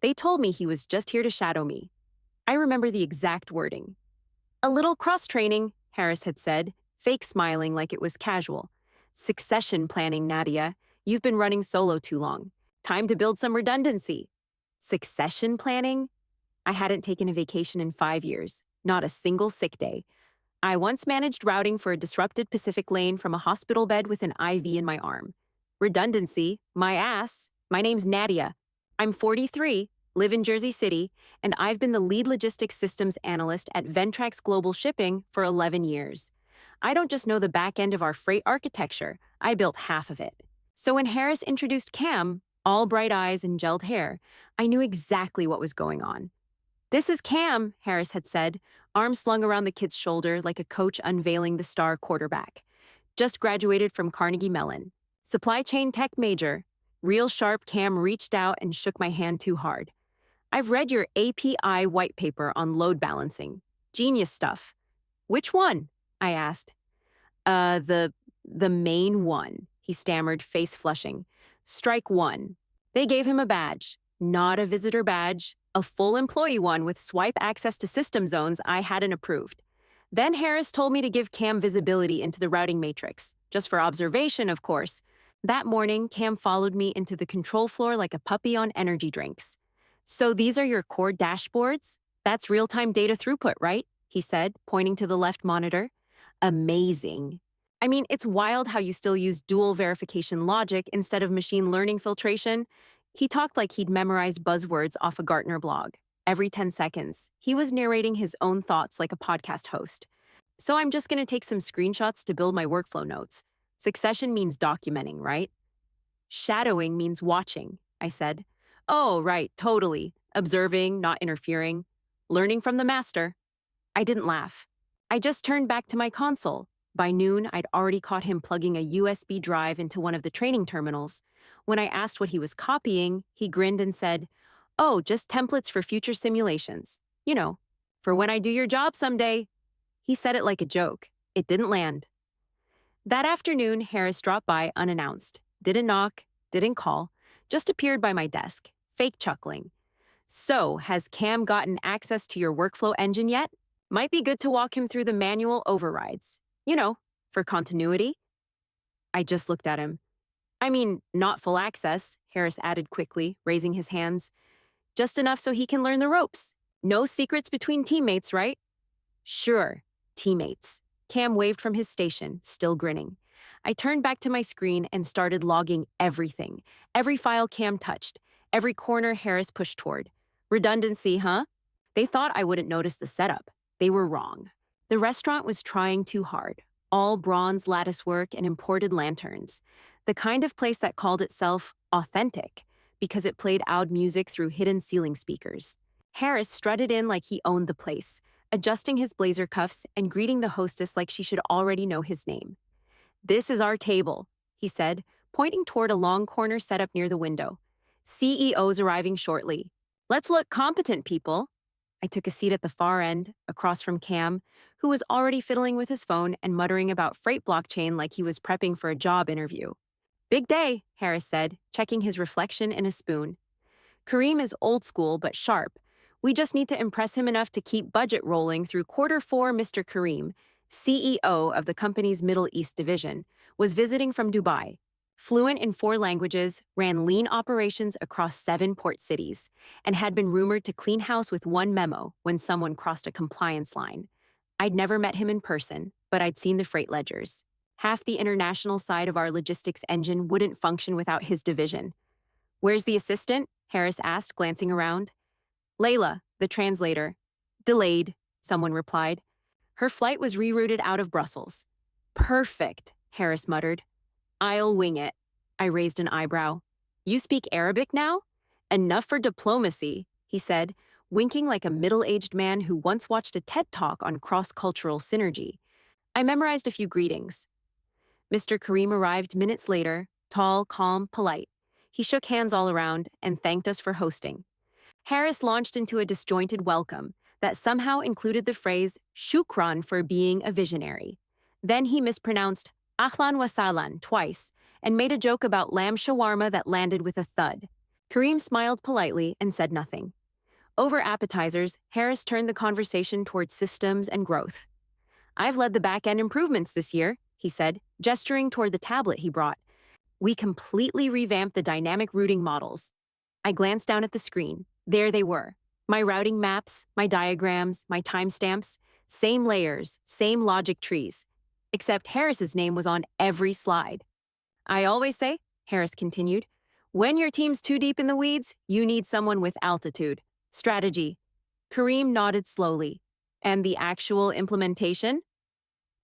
They told me he was just here to shadow me. I remember the exact wording. A little cross-training, Harris had said, fake smiling like it was casual. Succession planning, Nadia. You've been running solo too long. Time to build some redundancy. Succession planning? I hadn't taken a vacation in 5 years, not a single sick day. I once managed routing for a disrupted Pacific lane from a hospital bed with an IV in my arm. Redundancy? My ass. My name's Nadia. I'm 43, live in Jersey City, and I've been the lead logistics systems analyst at Ventrax Global Shipping for 11 years. I don't just know the back end of our freight architecture, I built half of it. So when Harris introduced Cam, all bright eyes and gelled hair, I knew exactly what was going on. This is Cam, Harris had said, arms slung around the kid's shoulder like a coach unveiling the star quarterback. Just graduated from Carnegie Mellon. Supply chain tech major. Real sharp. Cam reached out and shook my hand too hard. I've read your API white paper on load balancing. Genius stuff. Which one? I asked. The main one, he stammered, face flushing. Strike one. They gave him a badge. Not a visitor badge, a full employee one with swipe access to system zones I hadn't approved. Then Harris told me to give Cam visibility into the routing matrix, just for observation, of course. That morning, Cam followed me into the control floor like a puppy on energy drinks. So these are your core dashboards? That's real-time data throughput, right? He said, pointing to the left monitor. Amazing. I mean, it's wild how you still use dual verification logic instead of machine learning filtration. He talked like he'd memorized buzzwords off a Gartner blog. Every 10 seconds, he was narrating his own thoughts like a podcast host. So I'm just going to take some screenshots to build my workflow notes. Succession means documenting, right? Shadowing means watching, I said. Oh, right, totally. Observing, not interfering. Learning from the master. I didn't laugh. I just turned back to my console. By noon, I'd already caught him plugging a USB drive into one of the training terminals. When I asked what he was copying, he grinned and said, "Oh, just templates for future simulations. You know, for when I do your job someday." He said it like a joke. It didn't land. That afternoon, Harris dropped by unannounced. Didn't knock, didn't call, just appeared by my desk, fake chuckling. "So, has Cam gotten access to your workflow engine yet? Might be good to walk him through the manual overrides. You know, for continuity." I just looked at him. "I mean, not full access," Harris added quickly, raising his hands. "Just enough so he can learn the ropes. No secrets between teammates, right?" "Sure, teammates." Cam waved from his station, still grinning. I turned back to my screen and started logging everything. Every file Cam touched, every corner Harris pushed toward. Redundancy, huh? They thought I wouldn't notice the setup. They were wrong. The restaurant was trying too hard. All bronze latticework and imported lanterns. The kind of place that called itself authentic because it played oud music through hidden ceiling speakers. Harris strutted in like he owned the place, adjusting his blazer cuffs and greeting the hostess like she should already know his name. "This is our table," he said, pointing toward a long corner set up near the window. "CEO's arriving shortly. Let's look competent, people." I took a seat at the far end, across from Cam, who was already fiddling with his phone and muttering about freight blockchain like he was prepping for a job interview. "Big day," Harris said, checking his reflection in a spoon. "Kareem is old school but sharp. We just need to impress him enough to keep budget rolling through Q4. Mr. Kareem, CEO of the company's Middle East division, was visiting from Dubai. Fluent in 4 languages, ran lean operations across 7 port cities, and had been rumored to clean house with one memo when someone crossed a compliance line. I'd never met him in person, but I'd seen the freight ledgers. Half the international side of our logistics engine wouldn't function without his division. "Where's the assistant?" Harris asked, glancing around. "Layla, the translator." "Delayed," someone replied. "Her flight was rerouted out of Brussels." "Perfect," Harris muttered. "I'll wing it." I raised an eyebrow. "You speak Arabic now?" "Enough for diplomacy," he said, winking like a middle-aged man who once watched a TED Talk on cross-cultural synergy. I memorized a few greetings. Mr. Kareem arrived minutes later, tall, calm, polite. He shook hands all around and thanked us for hosting. Harris launched into a disjointed welcome that somehow included the phrase "shukran" for being a visionary. Then he mispronounced "ahlan wa sahlan" twice and made a joke about lamb shawarma that landed with a thud. Kareem smiled politely and said nothing. Over appetizers, Harris turned the conversation towards systems and growth. I've led the back-end improvements this year, he said, gesturing toward the tablet he brought. We completely revamped the dynamic routing models. I glanced down at the screen. There they were. My routing maps, my diagrams, my timestamps, same layers, same logic trees. Except Harris's name was on every slide. I always say, Harris continued, when your team's too deep in the weeds, you need someone with altitude. Strategy. Kareem nodded slowly. And the actual implementation?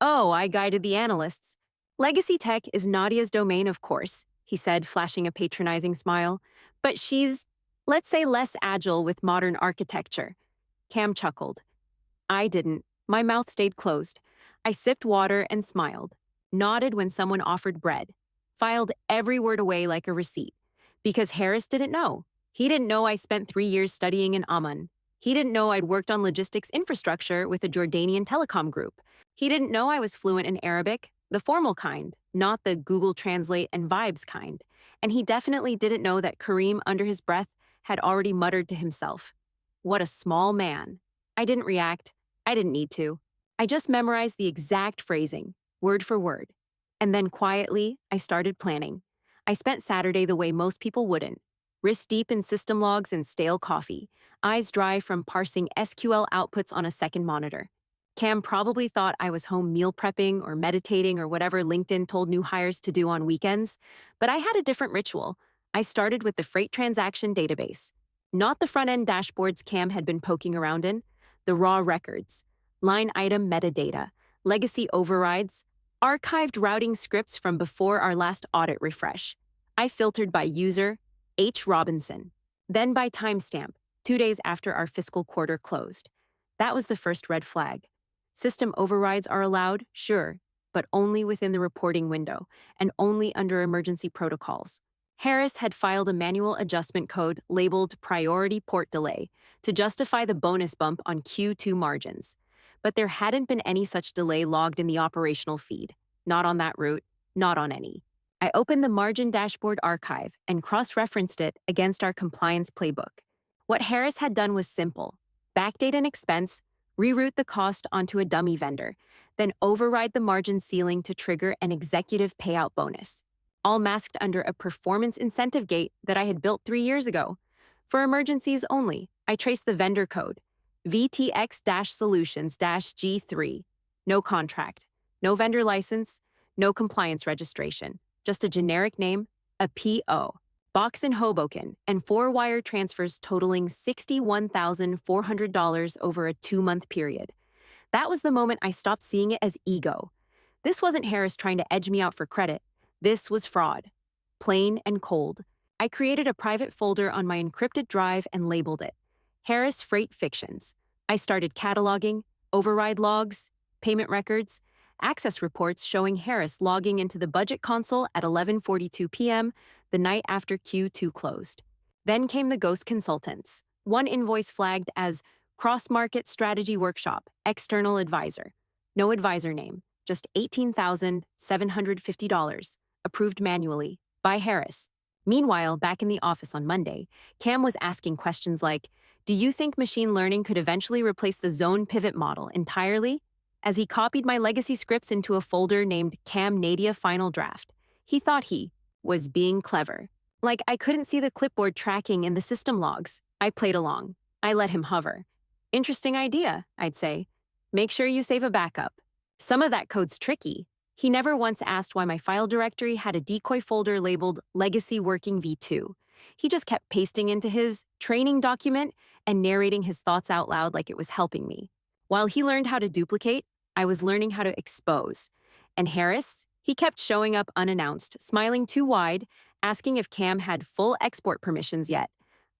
Oh, I guided the analysts. Legacy tech is Nadia's domain, of course, he said, flashing a patronizing smile. But she's, let's say, less agile with modern architecture. Cam chuckled. I didn't. My mouth stayed closed. I sipped water and smiled, nodded when someone offered bread, filed every word away like a receipt. Because Harris didn't know. He didn't know I spent 3 years studying in Amman. He didn't know I'd worked on logistics infrastructure with a Jordanian telecom group. He didn't know I was fluent in Arabic, the formal kind, not the Google Translate and Vibes kind. And he definitely didn't know that Kareem, under his breath, had already muttered to himself, "What a small man." I didn't react. I didn't need to. I just memorized the exact phrasing, word for word. And then quietly, I started planning. I spent Saturday the way most people wouldn't. Wrist deep in system logs and stale coffee, eyes dry from parsing SQL outputs on a second monitor. Cam probably thought I was home meal prepping or meditating or whatever LinkedIn told new hires to do on weekends, but I had a different ritual. I started with the freight transaction database. Not the front-end dashboards Cam had been poking around in, the raw records, line item metadata, legacy overrides, archived routing scripts from before our last audit refresh. I filtered by user, H. Robinson, then by timestamp, 2 days after our fiscal quarter closed. That was the first red flag. System overrides are allowed, sure, but only within the reporting window and only under emergency protocols. Harris had filed a manual adjustment code labeled priority port delay to justify the bonus bump on Q2 margins. But there hadn't been any such delay logged in the operational feed. Not on that route, not on any. I opened the margin dashboard archive and cross-referenced it against our compliance playbook. What Harris had done was simple. Backdate an expense, reroute the cost onto a dummy vendor, then override the margin ceiling to trigger an executive payout bonus, all masked under a performance incentive gate that I had built 3 years ago. For emergencies only, I traced the vendor code, VTX-Solutions-G3. No contract, no vendor license, no compliance registration, just a generic name, a PO, box in Hoboken, and 4 wire transfers totaling $61,400 over a 2-month period. That was the moment I stopped seeing it as ego. This wasn't Harris trying to edge me out for credit. This was fraud. Plain and cold. I created a private folder on my encrypted drive and labeled it Harris Freight Fictions. I started cataloging, override logs, payment records, access reports showing Harris logging into the budget console at 11:42 p.m. the night after Q2 closed. Then came the ghost consultants. One invoice flagged as Cross-Market Strategy Workshop, External Advisor. No advisor name, just $18,750, approved manually, by Harris. Meanwhile, back in the office on Monday, Cam was asking questions like, do you think machine learning could eventually replace the zone pivot model entirely? As he copied my legacy scripts into a folder named Cam Nadia Final Draft, he thought he was being clever. Like I couldn't see the clipboard tracking in the system logs. I played along. I let him hover. Interesting idea, I'd say. Make sure you save a backup. Some of that code's tricky. He never once asked why my file directory had a decoy folder labeled Legacy Working V2. He just kept pasting into his training document and narrating his thoughts out loud like it was helping me. While he learned how to duplicate, I was learning how to expose. And Harris, he kept showing up unannounced, smiling too wide, asking if Cam had full export permissions yet.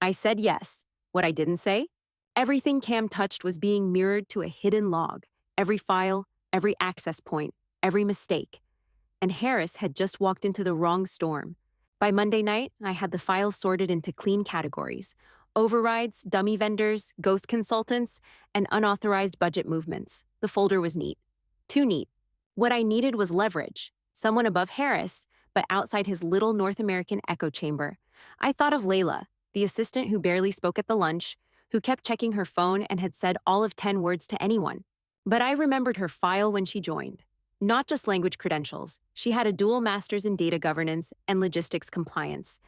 I said yes. What I didn't say? Everything Cam touched was being mirrored to a hidden log. Every file, every access point, every mistake. And Harris had just walked into the wrong storm. By Monday night, I had the files sorted into clean categories: overrides, dummy vendors, ghost consultants, and unauthorized budget movements. The folder was neat. Too neat. What I needed was leverage. Someone above Harris, but outside his little North American echo chamber. I thought of Layla, the assistant who barely spoke at the lunch, who kept checking her phone and had said all of 10 words to anyone. But I remembered her file when she joined. Not just language credentials, she had a dual master's in data governance and logistics compliance.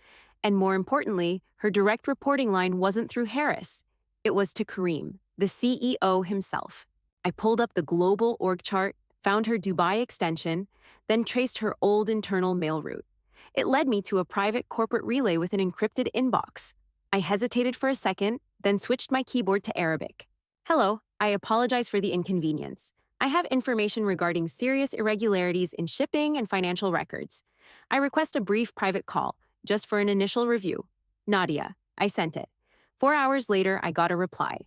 And more importantly, her direct reporting line wasn't through Harris. It was to Kareem, the CEO himself. I pulled up the global org chart, found her Dubai extension, then traced her old internal mail route. It led me to a private corporate relay with an encrypted inbox. I hesitated for a second, then switched my keyboard to Arabic. Hello, I apologize for the inconvenience. I have information regarding serious irregularities in shipping and financial records. I request a brief private call, just for an initial review. Nadia, I sent it. 4 hours later, I got a reply.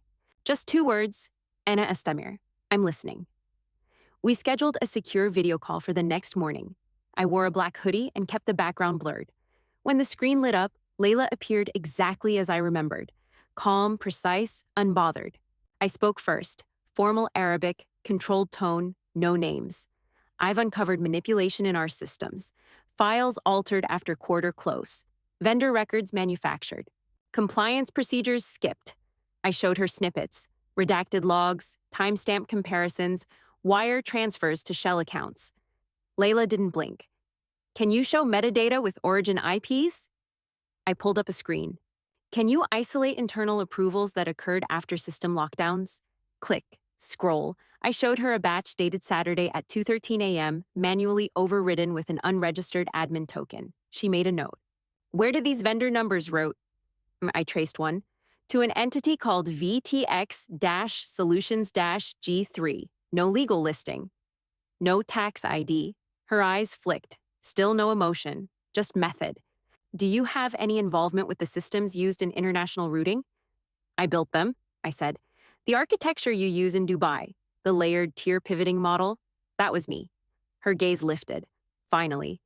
Just 2 words, Ana Estamir. I'm listening. We scheduled a secure video call for the next morning. I wore a black hoodie and kept the background blurred. When the screen lit up, Layla appeared exactly as I remembered. Calm, precise, unbothered. I spoke first. Formal Arabic, controlled tone, no names. I've uncovered manipulation in our systems. Files altered after quarter close. Vendor records manufactured. Compliance procedures skipped. I showed her snippets, redacted logs, timestamp comparisons, wire transfers to shell accounts. Layla didn't blink. Can you show metadata with origin IPs? I pulled up a screen. Can you isolate internal approvals that occurred after system lockdowns? Click, scroll. I showed her a batch dated Saturday at 2:13 a.m., manually overridden with an unregistered admin token. She made a note. Where did these vendor numbers route? I traced one. To an entity called VTX-Solutions-G3. No legal listing. No tax ID. Her eyes flicked. Still no emotion. Just method. Do you have any involvement with the systems used in international routing? I built them, I said. The architecture you use in Dubai, the layered tier pivoting model, that was me. Her gaze lifted. Finally.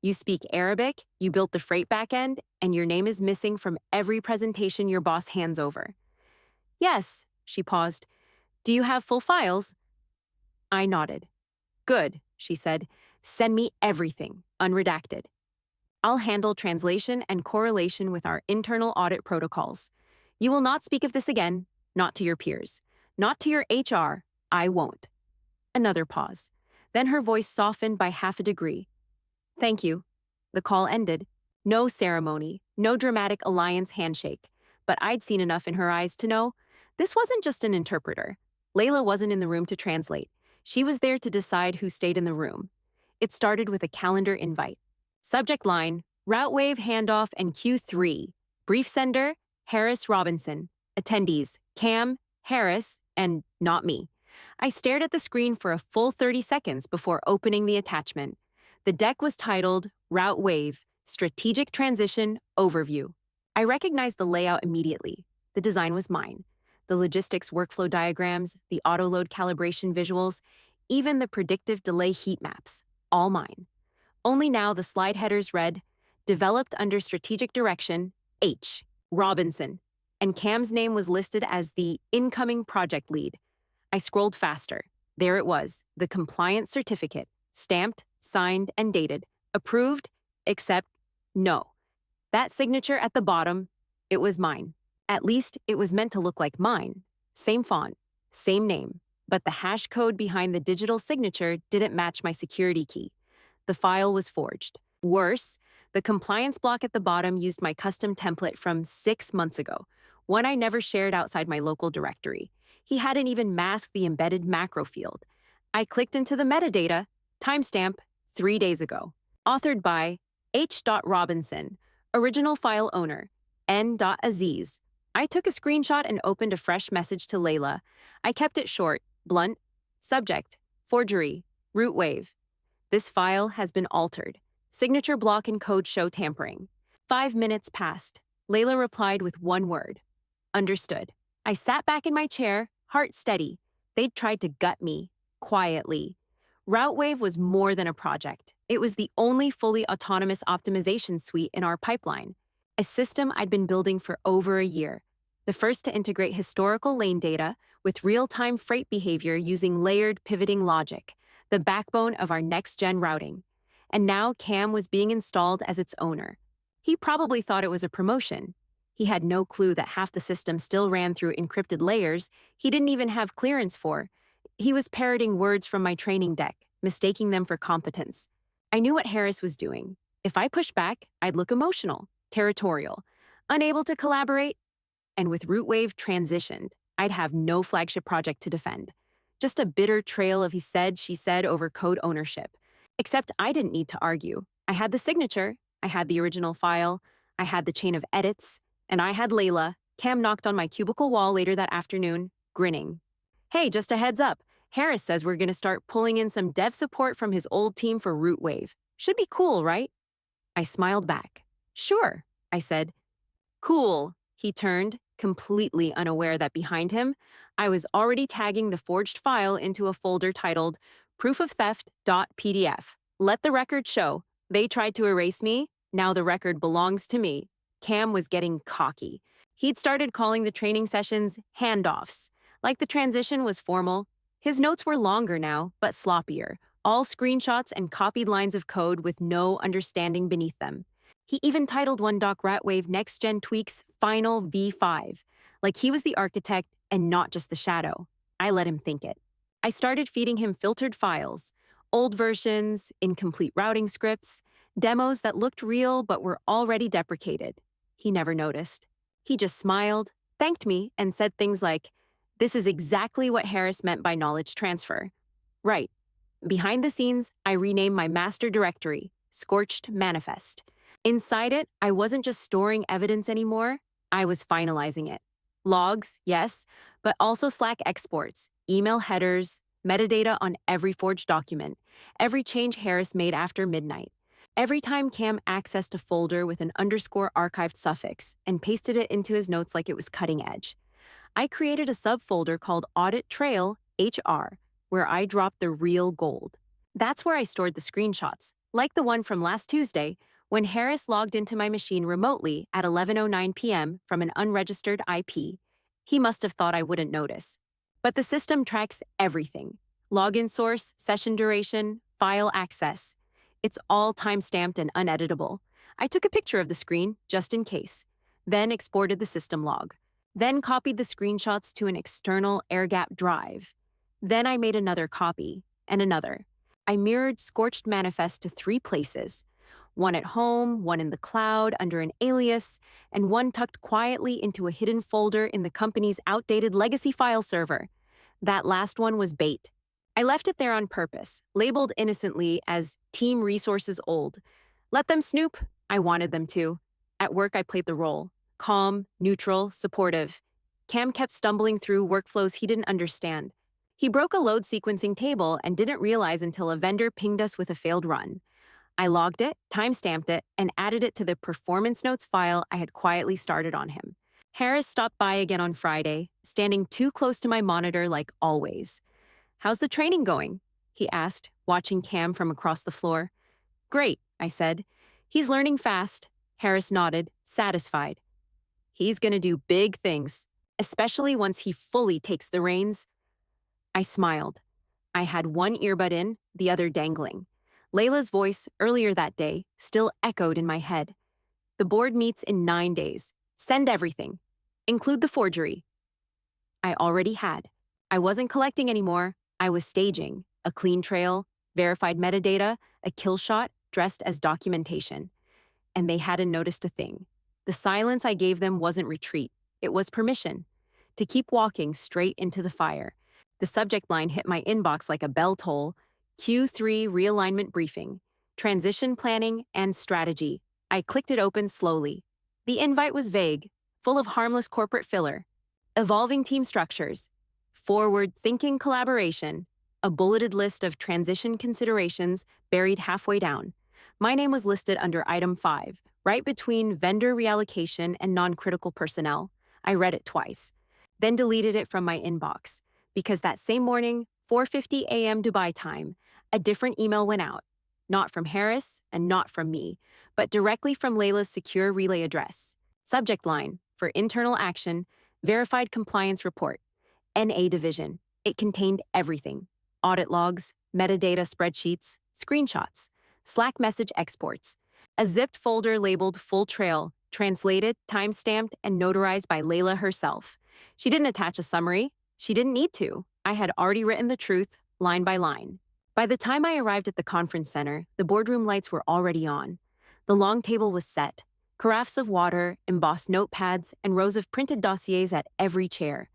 You speak Arabic, you built the freight backend, and your name is missing from every presentation your boss hands over. Yes, she paused. Do you have full files? I nodded. Good, she said. Send me everything, unredacted. I'll handle translation and correlation with our internal audit protocols. You will not speak of this again, not to your peers. Not to your HR, I won't. Another pause. Then her voice softened by half a degree. Thank you. The call ended. No ceremony, no dramatic alliance handshake. But I'd seen enough in her eyes to know this wasn't just an interpreter. Layla wasn't in the room to translate. She was there to decide who stayed in the room. It started with a calendar invite. Subject line, Route Wave handoff and Q3. Brief sender, Harris Robinson. Attendees, Cam, Harris, and not me. I stared at the screen for a full 30 seconds before opening the attachment. The deck was titled Route Wave, Strategic Transition Overview. I recognized the layout immediately. The design was mine. The logistics workflow diagrams, the auto-load calibration visuals, even the predictive delay heat maps, all mine. Only now the slide headers read, Developed under Strategic Direction, H. Robinson, and Cam's name was listed as the incoming project lead. I scrolled faster. There it was, the compliance certificate, stamped, signed, and dated. Approved, except no. That signature at the bottom, it was mine. At least it was meant to look like mine. Same font, same name, but the hash code behind the digital signature didn't match my security key. The file was forged. Worse, the compliance block at the bottom used my custom template from 6 months ago, one I never shared outside my local directory. He hadn't even masked the embedded macro field. I clicked into the metadata, timestamp, 3 days ago. Authored by H. Robinson, original file owner, N. Aziz. I took a screenshot and opened a fresh message to Layla. I kept it short, blunt. Subject, forgery, root wave. This file has been altered. Signature block and code show tampering. 5 minutes passed. Layla replied with one word. Understood. I sat back in my chair, heart steady. They'd tried to gut me, quietly. RouteWave was more than a project. It was the only fully autonomous optimization suite in our pipeline, a system I'd been building for over a year, the first to integrate historical lane data with real-time freight behavior using layered pivoting logic, the backbone of our next-gen routing. And now Cam was being installed as its owner. He probably thought it was a promotion. He had no clue that half the system still ran through encrypted layers he didn't even have clearance for. He was parroting words from my training deck, mistaking them for competence. I knew what Harris was doing. If I pushed back, I'd look emotional, territorial, unable to collaborate, and with RootWave transitioned, I'd have no flagship project to defend. Just a bitter trail of he said, she said over code ownership. Except I didn't need to argue. I had the signature, I had the original file, I had the chain of edits, and I had Layla. Cam knocked on my cubicle wall later that afternoon, grinning. Hey, just a heads up. Harris says we're going to start pulling in some dev support from his old team for RootWave. Should be cool, right? I smiled back. Sure, I said. Cool. He turned, completely unaware that behind him, I was already tagging the forged file into a folder titled proofoftheft.pdf. Let the record show. They tried to erase me. Now the record belongs to me. Cam was getting cocky. He'd started calling the training sessions handoffs. Like the transition was formal. His notes were longer now, but sloppier. All screenshots and copied lines of code with no understanding beneath them. He even titled one doc RatWave Next Gen Tweaks Final V5, like he was the architect and not just the shadow. I let him think it. I started feeding him filtered files, old versions, incomplete routing scripts, demos that looked real but were already deprecated. He never noticed. He just smiled, thanked me, and said things like, "This is exactly what Harris meant by knowledge transfer." Right. Behind the scenes, I renamed my master directory, Scorched Manifest. Inside it, I wasn't just storing evidence anymore, I was finalizing it. Logs, yes, but also Slack exports, email headers, metadata on every forged document, every change Harris made after midnight. Every time Cam accessed a folder with an underscore archived suffix and pasted it into his notes like it was cutting edge. I created a subfolder called Audit Trail HR, where I dropped the real gold. That's where I stored the screenshots, like the one from last Tuesday, when Harris logged into my machine remotely at 11:09 p.m. from an unregistered IP. He must have thought I wouldn't notice. But the system tracks everything: login source, session duration, file access. It's all time-stamped and uneditable. I took a picture of the screen, just in case, then exported the system log, then copied the screenshots to an external air-gapped drive. Then I made another copy, and another. I mirrored Scorched Manifest to 3 places: one at home, one in the cloud under an alias, and one tucked quietly into a hidden folder in the company's outdated legacy file server. That last one was bait. I left it there on purpose, labeled innocently as Team Resources Old. Let them snoop. I wanted them to. At work, I played the role: calm, neutral, supportive. Cam kept stumbling through workflows he didn't understand. He broke a load sequencing table and didn't realize until a vendor pinged us with a failed run. I logged it, timestamped it, and added it to the performance notes file I had quietly started on him. Harris stopped by again on Friday, standing too close to my monitor like always. "How's the training going?" he asked, watching Cam from across the floor. "Great," I said. "He's learning fast." Harris nodded, satisfied. "He's gonna do big things, especially once he fully takes the reins." I smiled. I had one earbud in, the other dangling. Layla's voice, earlier that day, still echoed in my head. "The board meets in 9 days. Send everything. Include the forgery." I already had. I wasn't collecting anymore. I was staging. A clean trail, verified metadata, a kill shot dressed as documentation. And they hadn't noticed a thing. The silence I gave them wasn't retreat. It was permission to keep walking straight into the fire. The subject line hit my inbox like a bell toll: Q3 realignment briefing, transition planning and strategy. I clicked it open slowly. The invite was vague, full of harmless corporate filler. Evolving team structures, forward-thinking collaboration, a bulleted list of transition considerations buried halfway down. My name was listed under item 5, right between vendor reallocation and non-critical personnel. I read it twice, then deleted it from my inbox, because that same morning, 4:50 a.m. Dubai time, a different email went out. Not from Harris and not from me, but directly from Layla's secure relay address. Subject line: for internal action, verified compliance report, NA division. It contained everything: audit logs, metadata spreadsheets, screenshots, Slack message exports, a zipped folder labeled Full Trail, translated, time-stamped, and notarized by Layla herself. She didn't attach a summary. She didn't need to. I had already written the truth, line by line. By the time I arrived at the conference center, the boardroom lights were already on. The long table was set, carafes of water, embossed notepads, and rows of printed dossiers at every chair.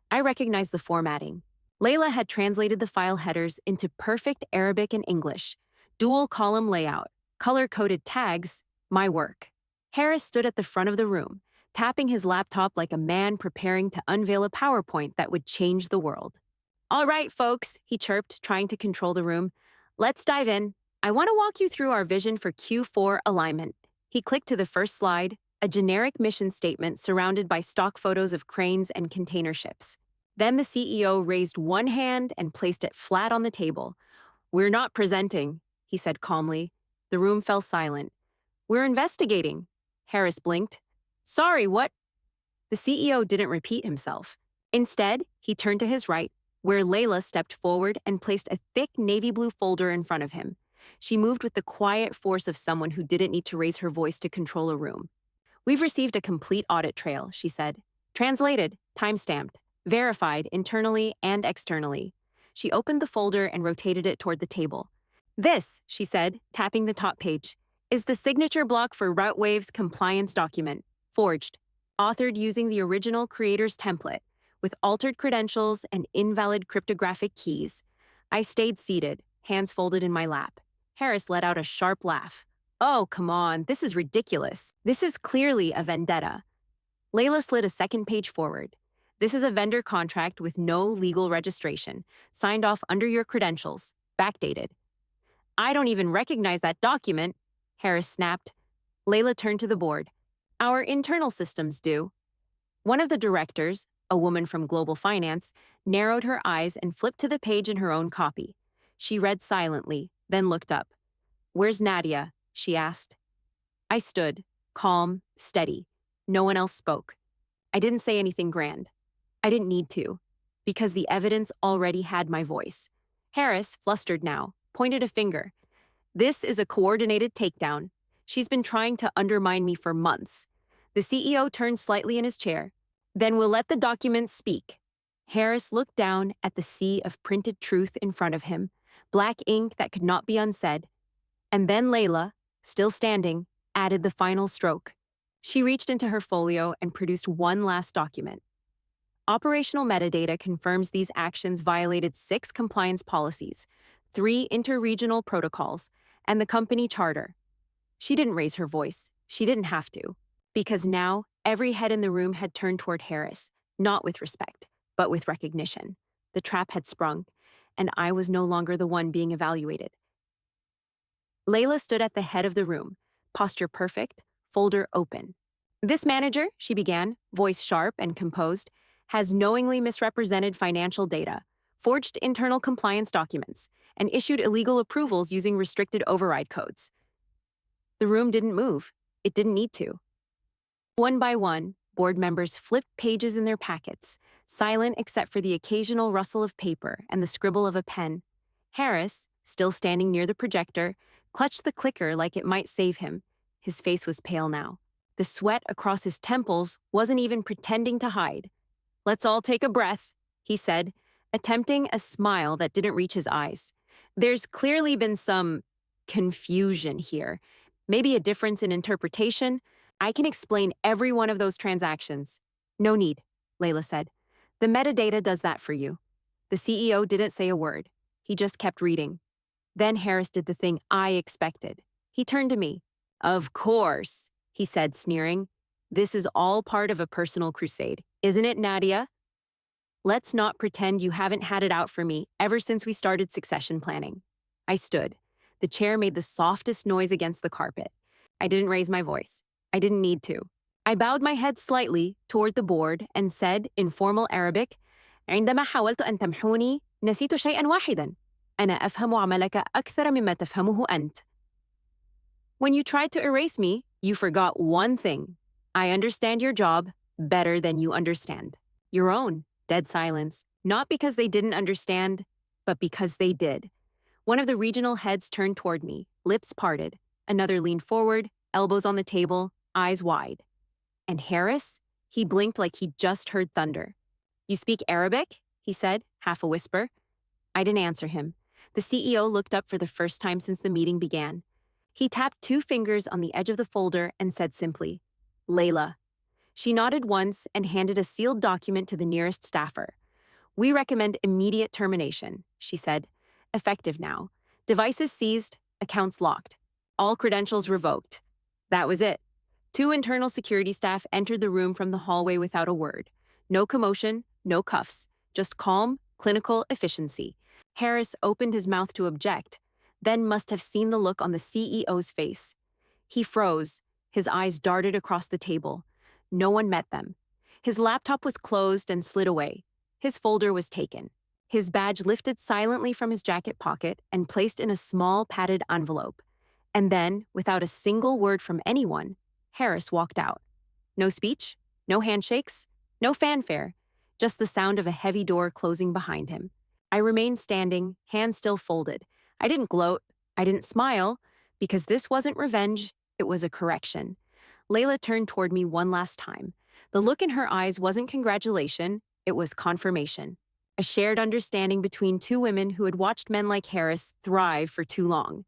I recognized the formatting. Layla had translated the file headers into perfect Arabic and English, dual column layout, color-coded tags, my work. Harris stood at the front of the room, tapping his laptop like a man preparing to unveil a PowerPoint that would change the world. All right, folks, he chirped, trying to control the room. Let's dive in. I want to walk you through our vision for Q4 alignment. He clicked to the first slide, a generic mission statement surrounded by stock photos of cranes and container ships. Then the CEO raised one hand and placed it flat on the table. We're not presenting, he said calmly. The room fell silent. We're investigating. Harris blinked. Sorry, what? The CEO didn't repeat himself. Instead, he turned to his right, where Layla stepped forward and placed a thick navy blue folder in front of him. She moved with the quiet force of someone who didn't need to raise her voice to control a room. We've received a complete audit trail, she said. Translated, time-stamped, verified internally and externally. She opened the folder and rotated it toward the table. This, she said, tapping the top page, is the signature block for RouteWave's compliance document, forged, authored using the original creator's template, with altered credentials and invalid cryptographic keys. I stayed seated, hands folded in my lap. Harris let out a sharp laugh. Oh, come on, this is ridiculous. This is clearly a vendetta. Layla slid a second page forward. This is a vendor contract with no legal registration, signed off under your credentials, backdated. I don't even recognize that document, Harris snapped. Layla turned to the board. Our internal systems do. One of the directors, a woman from Global Finance, narrowed her eyes and flipped to the page in her own copy. She read silently, then looked up. Where's Nadia? She asked. I stood, calm, steady. No one else spoke. I didn't say anything grand. I didn't need to, because the evidence already had my voice. Harris, flustered now, pointed a finger. This is a coordinated takedown. She's been trying to undermine me for months. The CEO turned slightly in his chair. Then we'll let the documents speak. Harris looked down at the sea of printed truth in front of him, black ink that could not be unsaid. And then Layla, still standing, added the final stroke. She reached into her folio and produced one last document. Operational metadata confirms these actions violated 6 compliance policies, 3 interregional protocols, and the company charter. She didn't raise her voice. She didn't have to. Because now, every head in the room had turned toward Harris, not with respect, but with recognition. The trap had sprung, and I was no longer the one being evaluated. Layla stood at the head of the room, posture perfect, folder open. This manager, she began, voice sharp and composed, has knowingly misrepresented financial data, forged internal compliance documents, and issued illegal approvals using restricted override codes. The room didn't move. It didn't need to. One by one, board members flipped pages in their packets, silent except for the occasional rustle of paper and the scribble of a pen. Harris, still standing near the projector, clutched the clicker like it might save him. His face was pale now. The sweat across his temples wasn't even pretending to hide. Let's all take a breath, he said, attempting a smile that didn't reach his eyes. There's clearly been some confusion here, maybe a difference in interpretation. I can explain every one of those transactions. No need, Layla said. The metadata does that for you. The CEO didn't say a word. He just kept reading. Then Harris did the thing I expected. He turned to me. Of course, he said, sneering. This is all part of a personal crusade, isn't it, Nadia? Let's not pretend you haven't had it out for me ever since we started succession planning. I stood. The chair made the softest noise against the carpet. I didn't raise my voice. I didn't need to. I bowed my head slightly toward the board and said in formal Arabic, عندما حاولت أن تمحوني نسيت شيئا واحدا. أنا أفهم عملك أكثر مما تفهمه أنت. When you tried to erase me, you forgot one thing. I understand your job better than you understand. Your own. Dead silence. Not because they didn't understand, but because they did. One of the regional heads turned toward me, lips parted. Another leaned forward, elbows on the table, eyes wide. And Harris? He blinked like he'd just heard thunder. You speak Arabic? He said, half a whisper. I didn't answer him. The CEO looked up for the first time since the meeting began. He tapped 2 fingers on the edge of the folder and said simply, Layla. She nodded once and handed a sealed document to the nearest staffer. We recommend immediate termination, she said. Effective now. Devices seized, accounts locked. All credentials revoked. That was it. 2 internal security staff entered the room from the hallway without a word. No commotion, no cuffs, just calm, clinical efficiency. Harris opened his mouth to object, then must have seen the look on the CEO's face. He froze. His eyes darted across the table. No one met them. His laptop was closed and slid away. His folder was taken. His badge lifted silently from his jacket pocket and placed in a small padded envelope. And then, without a single word from anyone, Harris walked out. No speech, no handshakes, no fanfare, just the sound of a heavy door closing behind him. I remained standing, hands still folded. I didn't gloat, I didn't smile, because this wasn't revenge, it was a correction. Layla turned toward me one last time. The look in her eyes wasn't congratulation, it was confirmation. A shared understanding between 2 women who had watched men like Harris thrive for too long.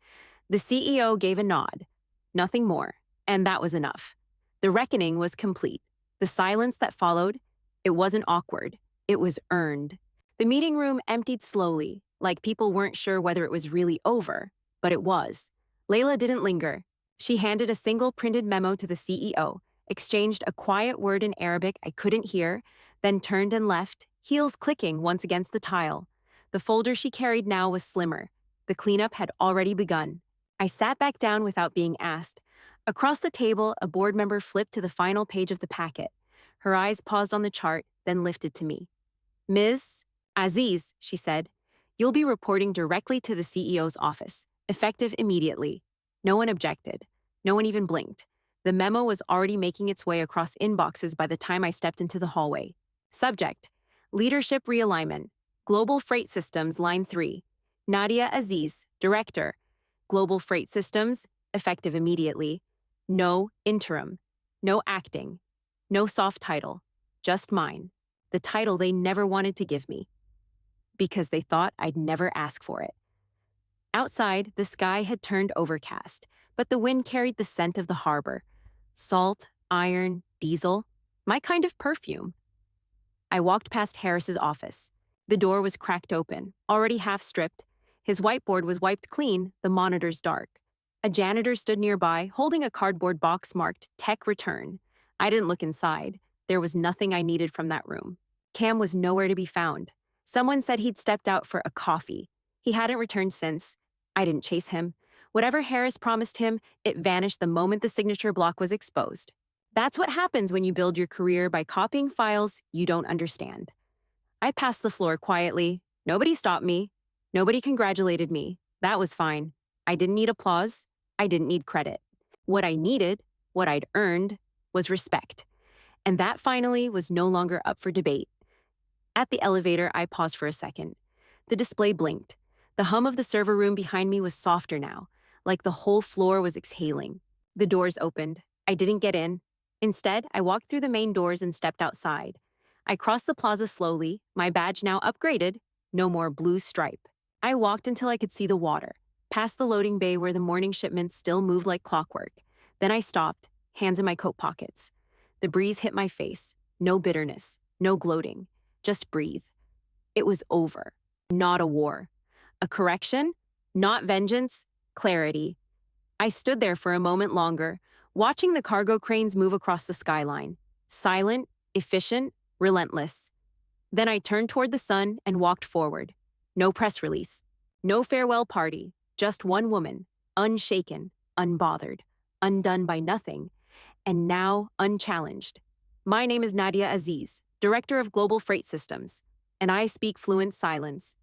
The CEO gave a nod. Nothing more, and that was enough. The reckoning was complete. The silence that followed, it wasn't awkward, it was earned. The meeting room emptied slowly, like people weren't sure whether it was really over, but it was. Layla didn't linger. She handed a single printed memo to the CEO, exchanged a quiet word in Arabic I couldn't hear, then turned and left, heels clicking once against the tile. The folder she carried now was slimmer. The cleanup had already begun. I sat back down without being asked. Across the table, a board member flipped to the final page of the packet. Her eyes paused on the chart, then lifted to me. Ms. Aziz, she said, you'll be reporting directly to the CEO's office, effective immediately. No one objected. No one even blinked. The memo was already making its way across inboxes by the time I stepped into the hallway. Subject: Leadership Realignment. Global Freight Systems, Line 3. Nadia Aziz, Director. Global Freight Systems, effective immediately. No interim. No acting. No soft title. Just mine. The title they never wanted to give me. Because they thought I'd never ask for it. Outside, the sky had turned overcast, but the wind carried the scent of the harbor. Salt, iron, diesel, my kind of perfume. I walked past Harris's office. The door was cracked open, already half stripped. His whiteboard was wiped clean, the monitors dark. A janitor stood nearby, holding a cardboard box marked Tech Return. I didn't look inside. There was nothing I needed from that room. Cam was nowhere to be found. Someone said he'd stepped out for a coffee. He hadn't returned since. I didn't chase him. Whatever Harris promised him, it vanished the moment the signature block was exposed. That's what happens when you build your career by copying files you don't understand. I passed the floor quietly. Nobody stopped me. Nobody congratulated me. That was fine. I didn't need applause. I didn't need credit. What I needed, what I'd earned, was respect. And that finally was no longer up for debate. At the elevator, I paused for a second. The display blinked. The hum of the server room behind me was softer now, like the whole floor was exhaling. The doors opened. I didn't get in. Instead, I walked through the main doors and stepped outside. I crossed the plaza slowly, my badge now upgraded, no more blue stripe. I walked until I could see the water, past the loading bay where the morning shipments still moved like clockwork. Then I stopped, hands in my coat pockets. The breeze hit my face. No bitterness, no gloating. Just breathe. It was over. Not a war. A correction? Not vengeance. Clarity. I stood there for a moment longer, watching the cargo cranes move across the skyline. Silent, efficient, relentless. Then I turned toward the sun and walked forward. No press release. No farewell party. Just one woman. Unshaken, unbothered, undone by nothing, and now unchallenged. My name is Nadia Aziz, Director of Global Freight Systems, and I speak fluent silence.